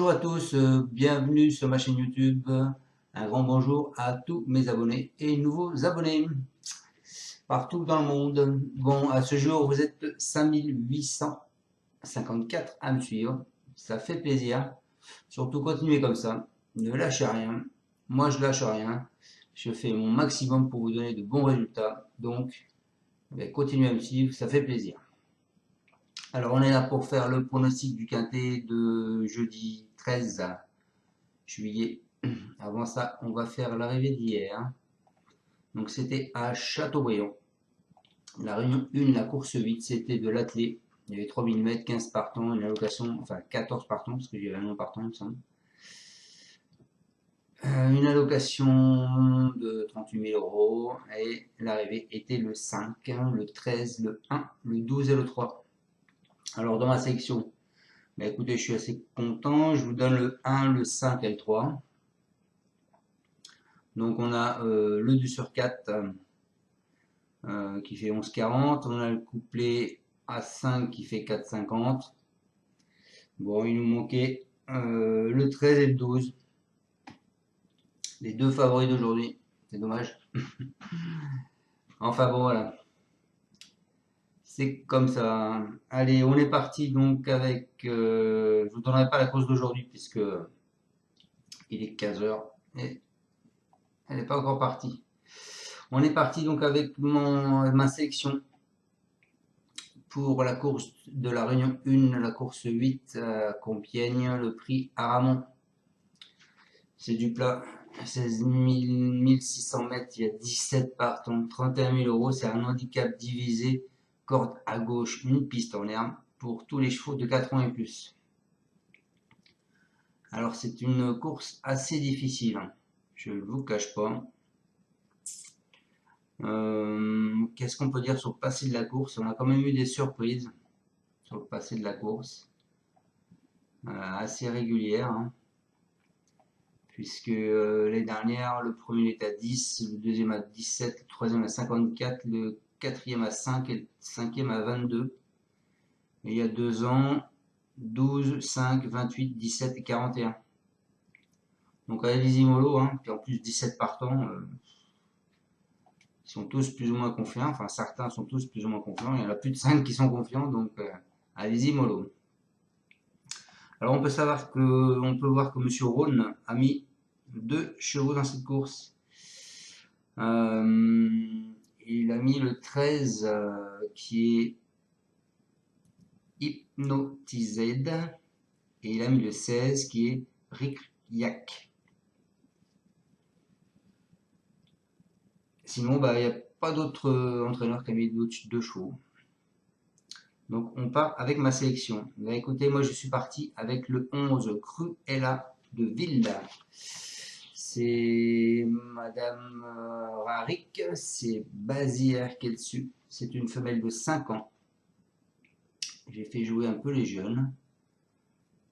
Bonjour à tous, bienvenue sur ma chaîne YouTube. Un grand bonjour à tous mes abonnés et nouveaux abonnés partout dans le monde. Bon, à ce jour, vous êtes 5854 à me suivre. Ça fait plaisir. Surtout continuez comme ça. Ne lâchez rien. Moi, je lâche rien. Je fais mon maximum pour vous donner de bons résultats. Donc, continuez à me suivre, ça fait plaisir. Alors, on est là pour faire le pronostic du quintet de jeudi 13 juillet. Avant ça, on va faire l'arrivée d'hier. Donc, c'était à Châteaubriand. La réunion 1, la course 8, c'était de l'athlé. Il y avait 3000 mètres, 15 partants, une allocation, enfin 14 partants, parce que j'avais un non partant, il me semble. Une allocation de 38 000 euros. Et l'arrivée était le 5, le 13, le 1, le 12 et le 3. Alors, dans ma sélection, bah écoutez, je suis assez content. Je vous donne le 1, le 5 et le 3. Donc on a le 2 sur 4 qui fait 11,40. On a le couplet à 5 qui fait 4,50. Bon, il nous manquait le 13 et le 12. Les deux favoris d'aujourd'hui. C'est dommage. Enfin bon, voilà. C'est comme ça. Allez, on est parti donc avec... je vous donnerai pas la course d'aujourd'hui puisque il est 15 heures et elle n'est pas encore partie. On est parti donc avec ma sélection pour la course de la Réunion 1, la course 8 à Compiègne, le prix Aramon. C'est du plat, 16 600 mètres, il y a 17 partants, 31 000 euros, c'est un handicap divisé, corde à gauche, une piste en herbe, pour tous les chevaux de 4 ans et plus. Alors c'est une course assez difficile, je ne vous cache pas. Qu'est-ce qu'on peut dire sur le passé de la course? On a quand même eu des surprises sur le passé de la course, assez régulières, hein, puisque les dernières, le premier est à 10, le deuxième à 17, le troisième à 54, le quatrième à 5 et le cinquième à 22. Et il y a 2 ans, 12, 5, 28, 17 et 41. Donc allez-y mollo, hein, puis en plus 17 partants, ils sont tous plus ou moins confiants, enfin certains sont tous plus ou moins confiants, il y en a plus de 5 qui sont confiants, donc allez-y mollo. Alors on peut voir que M. Rhône a mis 2 chevaux dans cette course. Il a mis le 13 qui est Hypnotised et il a mis le 16 qui est Rick Yak. Sinon, il n'y a pas d'autres entraîneurs qui a mis d'autres 2 chevaux. Donc on part avec ma sélection. Écoutez, moi je suis parti avec le 11 Cruella de Ville. C'est Madame Rarik, c'est Bazir qui est dessus. C'est une femelle de 5 ans. J'ai fait jouer un peu les jeunes.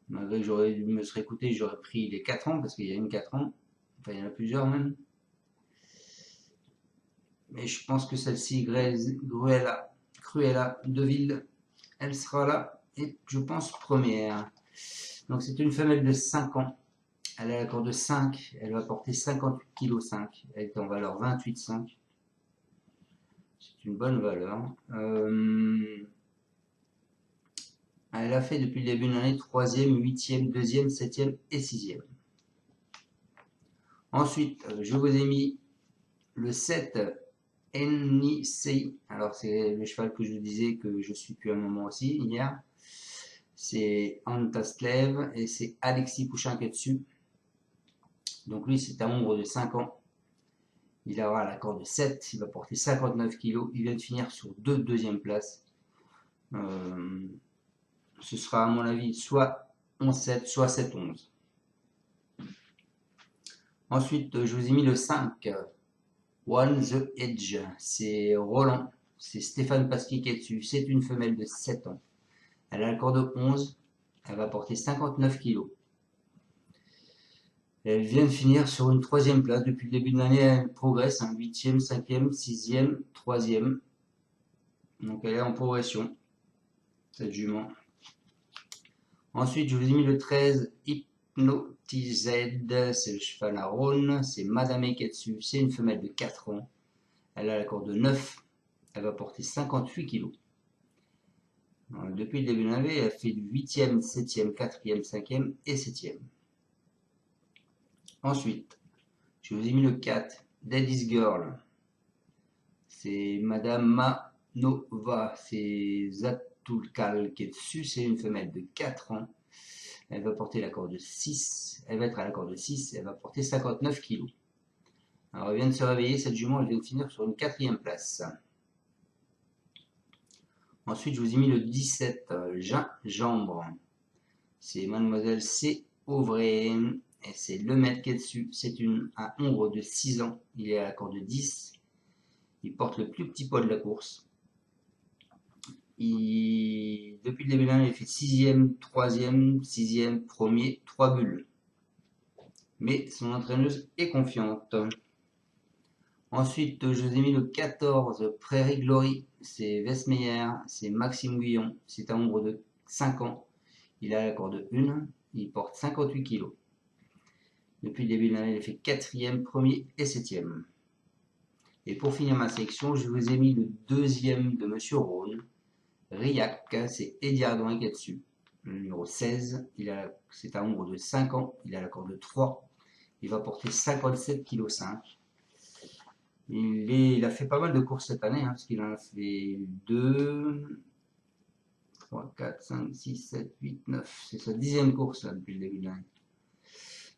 Malgré que j'aurais dû me serais écouté, j'aurais pris les 4 ans, parce qu'il y a une 4 ans. Enfin, il y en a plusieurs même. Mais je pense que celle-ci, Cruella de Ville, elle sera là, et je pense première. Donc c'est une femelle de 5 ans. Elle a la corde de 5, elle va porter 58 kg 5. Elle est en valeur 28,5. C'est une bonne valeur. Elle a fait depuis le début de l'année 3e, 8e, 2e, 7e et 6e. Ensuite, je vous ai mis le 7 NICI. Alors c'est le cheval que je vous disais que je suis depuis un moment aussi hier. C'est Antaslev et c'est Alexis Pouchin qui est dessus. Donc lui c'est un ombre de 5 ans. Il aura la corde de 7, il va porter 59 kg. Il vient de finir sur 2 deuxièmes places. Ce sera à mon avis soit 11-7, soit 7-11. Ensuite, je vous ai mis le 5, One the Edge. C'est Roland, c'est Stéphane Pasquier qui est dessus. C'est une femelle de 7 ans. Elle a la corde de 11, elle va porter 59 kg. Elle vient de finir sur une 3e place. Depuis le début de l'année, elle progresse, 8e, 5e, 6e, 3e. Donc elle est en progression, cette jument. Ensuite, je vous ai mis le 13, Hypnotised, c'est le cheval à Rhône, c'est Madame Eketsu, c'est une femelle de 4 ans. Elle a la corde de 9, elle va porter 58 kg. Depuis le début de l'année, elle fait du 8e, 7e, 4e, 5e et 7e. Ensuite, je vous ai mis le 4, Daddy's Girl. C'est Madame Manova, c'est Zatulkal qui est dessus, c'est une femelle de 4 ans. Elle va porter la corde de 6, elle va être à la corde de 6, elle va porter 59 kg. Alors elle vient de se réveiller, cette jument, elle vient de finir sur une 4e place. Ensuite, je vous ai mis le 17, Gingembre. C'est Mademoiselle C. Auvray, et c'est le maître qui est dessus. C'est un hongre de 6 ans, il est à la corde de 10. Il porte le plus petit poids de la course. Depuis le début de l'année, il fait 6e, 3e, 6e, 1er, 3 bulles. Mais son entraîneuse est confiante. Ensuite, je vous ai mis le 14, Prairie Glory. C'est Vesmeyer, c'est Maxime Guillon. C'est un hongre de 5 ans. Il a la corde 1, il porte 58 kg. Depuis le début de l'année, il fait 4e, 1er et 7e. Et pour finir ma sélection, je vous ai mis le 2e de Monsieur Rhône. Riac, c'est Eddie Ardouin qui est dessus. Le numéro 16, c'est un hongre de 5 ans, il a la corde 3. Il va porter 57,5 kg. Il a fait pas mal de courses cette année, parce qu'il en a fait 2, 3, 4, 5, 6, 7, 8, 9. C'est sa 10e course là, depuis le début de l'année.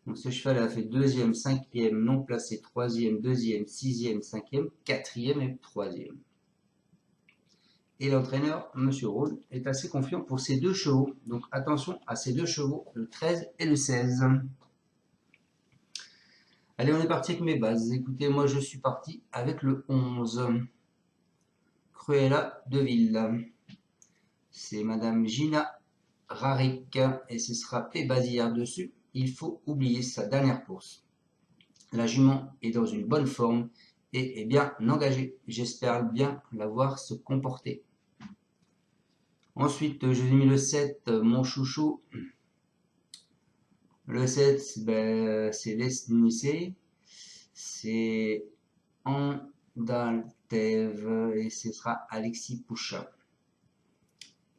Donc ce cheval a fait 2e, 5e, non placé, 3e, 2e, 6e, 5e, 4e et 3e. Et l'entraîneur, Monsieur Rhône, est assez confiant pour ces 2 chevaux. Donc attention à ces 2 chevaux, le 13 et le 16. Allez, on est parti avec mes bases. Écoutez, moi je suis parti avec le 11. Cruella de Ville. C'est Madame Gina Rarik et ce sera P. Bazillard dessus. Il faut oublier sa dernière course. La jument est dans une bonne forme et est bien engagée. J'espère bien la voir se comporter. Ensuite, je vous ai mis le 7, mon chouchou. Le 7, c'est l'Esnicé. C'est Andaltev et ce sera Alexis Pouchat.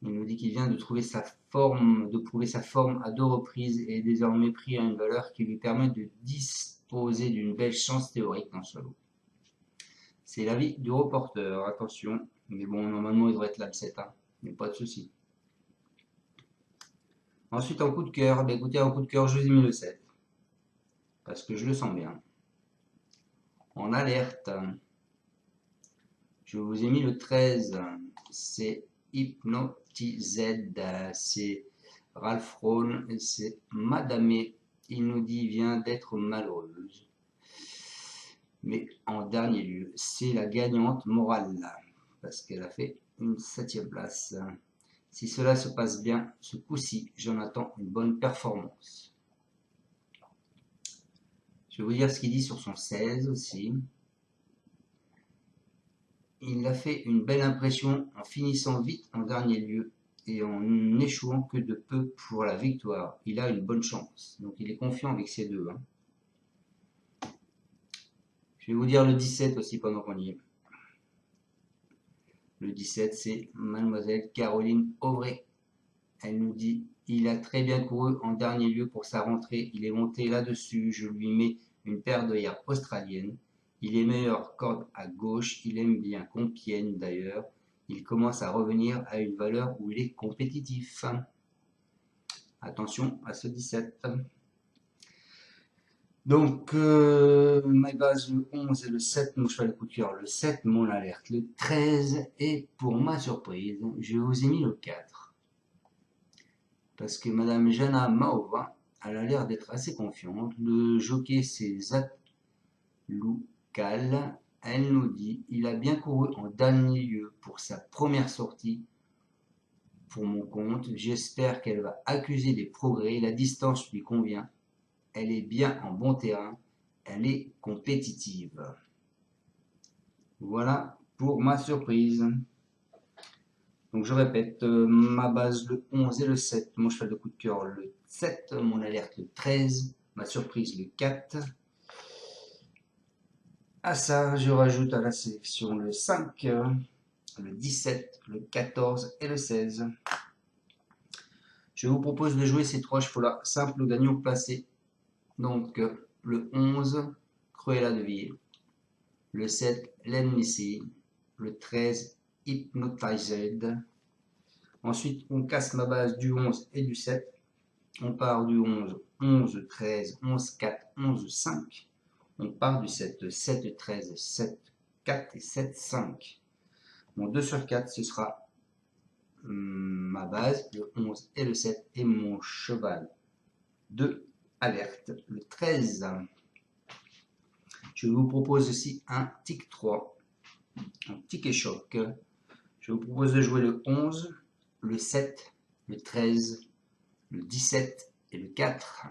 Il nous dit qu'il vient de trouver sa forme, de prouver sa forme à 2 reprises et est désormais pris à une valeur qui lui permet de disposer d'une belle chance théorique dans ce lot. C'est l'avis du reporter, attention. Mais bon, normalement, il devrait être là le 7, hein. Il n'y a pas de souci. Ensuite, en coup de cœur, écoutez, en coup de cœur, je vous ai mis le 7. Parce que je le sens bien. En alerte, je vous ai mis le 13. C'est Hypnotised, c'est Ralph Rhône, c'est Madame. Il nous dit vient d'être malheureuse. Mais en dernier lieu, c'est la gagnante morale, parce qu'elle a fait une 7e place. Si cela se passe bien, ce coup-ci, j'en attends une bonne performance. Je vais vous dire ce qu'il dit sur son 16 aussi. Il a fait une belle impression en finissant vite en dernier lieu et en n'échouant que de peu pour la victoire. Il a une bonne chance, donc il est confiant avec ces 2. Je vais vous dire le 17 aussi pendant qu'on y est. Le 17, c'est Mademoiselle Caroline Auvray. Elle nous dit, il a très bien couru en dernier lieu pour sa rentrée. Il est monté là-dessus. Je lui mets une paire d'œillères australiennes. Il est meilleur corde à gauche. Il aime bien Compiègne d'ailleurs. Il commence à revenir à une valeur où il est compétitif. Attention à ce 17. Donc, ma base, le 11 et le 7, mon cheval de coup de cœur, le 7, mon alerte, le 13, et pour ma surprise, je vous ai mis le 4. Parce que Madame Jana Maova, elle a l'air d'être assez confiante. Le jockey, c'est Zatulkal. Elle nous dit, il a bien couru en dernier lieu pour sa première sortie pour mon compte. J'espère qu'elle va accuser des progrès. La distance lui convient. Elle est bien en bon terrain, elle est compétitive. Voilà pour ma surprise. Donc je répète, ma base le 11 et le 7, mon cheval de coup de cœur le 7, mon alerte le 13, ma surprise le 4. À ça, je rajoute à la sélection le 5, le 17, le 14 et le 16. Je vous propose de jouer ces trois chevaux-là, simple ou gagnant placé. Donc le 11, Cruella de Vil, le 7, L'Ennemi, le 13, Hypnotized. Ensuite, on casse ma base du 11 et du 7. On part du 11, 11, 13, 11, 4, 11, 5. On part du 7, 7, 13, 7, 4 et 7, 5. Mon 2 sur 4, ce sera ma base, le 11 et le 7, et mon cheval de alerte, le 13. Je vous propose aussi un tic 3, un ticket choc. Je vous propose de jouer le 11, le 7, le 13, le 17 et le 4.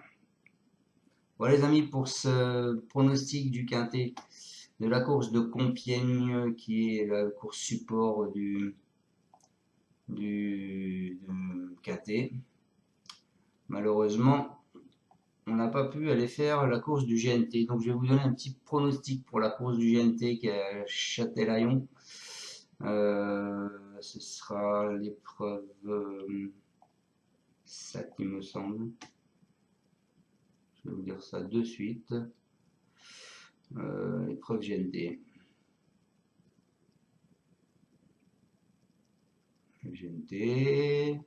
Voilà les amis pour ce pronostic du quintet de la course de Compiègne, qui est la course support du quintet. Malheureusement, on n'a pas pu aller faire la course du GNT. Donc je vais vous donner un petit pronostic pour la course du GNT qui est à Châtelaillon. Ce sera l'épreuve 7, il me semble. Je vais vous dire ça de suite. L'épreuve GNT. GNT.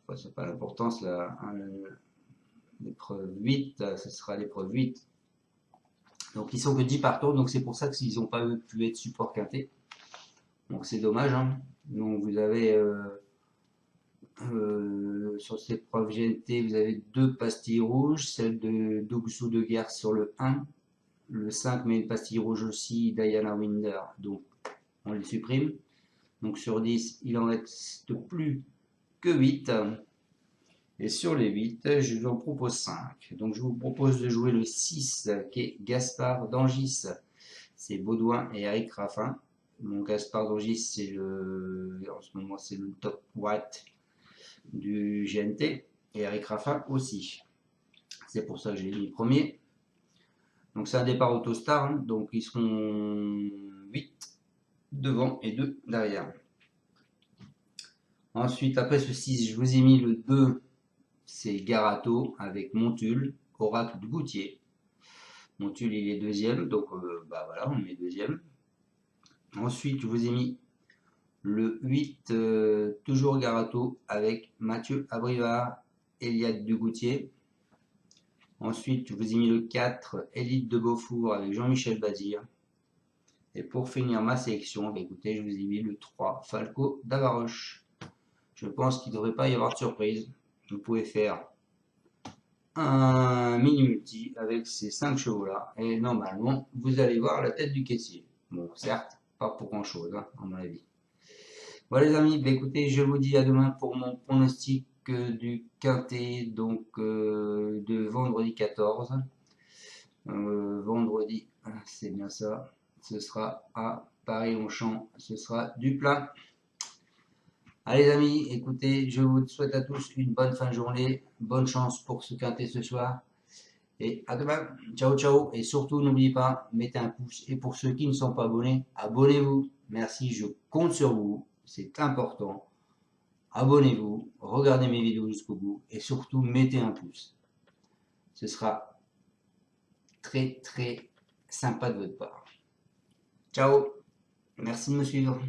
Enfin, c'est pas l'importance là. L'épreuve 8, ce sera l'épreuve 8. Donc ils sont que 10 par tour, donc c'est pour ça qu'ils n'ont pas pu être support quintet. Donc c'est dommage. Hein. Donc vous avez sur cette épreuve GNT, vous avez 2 pastilles rouges, celle de Dougsu de Guerre sur le 1. Le 5 met une pastille rouge aussi, Diana Winder, donc on les supprime. Donc sur 10, il en reste plus que 8. Et sur les 8, je vous en propose 5. Donc je vous propose de jouer le 6, qui est Gaspard d'Angis. C'est Baudouin et Eric Raffin. Mon Gaspard d'Angis, c'est en ce moment, c'est le top white du GNT. Et Eric Raffin aussi. C'est pour ça que j'ai mis premier. Donc c'est un départ Autostar, hein, donc ils seront 8 devant et 2 derrière. Ensuite, après ce 6, je vous ai mis le 2, c'est Garato avec Montul, Oracle de Goutier. Montul, il est deuxième, donc bah voilà, on met deuxième. Ensuite, je vous ai mis le 8, toujours Garato avec Mathieu Abrivard, Eliade de Goutier. Ensuite, je vous ai mis le 4, Élite de Beaufour avec Jean-Michel Bazir. Et pour finir ma sélection, bah écoutez, je vous ai mis le 3, Falco d'Avaroche. Je pense qu'il ne devrait pas y avoir de surprise. Vous pouvez faire un mini-multi avec ces 5 chevaux-là. Et normalement, vous allez voir la tête du caissier. Bon, certes, pas pour grand-chose, hein, à mon avis. Voilà les amis, bah écoutez, je vous dis à demain pour mon pronostic du quintet, donc de vendredi 14. Vendredi, c'est bien ça, ce sera à Paris-Longchamp, ce sera du plein. Allez les amis, écoutez, je vous souhaite à tous une bonne fin de journée, bonne chance pour ce quintet ce soir, et à demain, ciao ciao, et surtout n'oubliez pas, mettez un pouce, et pour ceux qui ne sont pas abonnés, abonnez-vous, merci, je compte sur vous, c'est important, abonnez-vous, regardez mes vidéos jusqu'au bout, et surtout mettez un pouce, ce sera très très sympa de votre part. Ciao, merci de me suivre.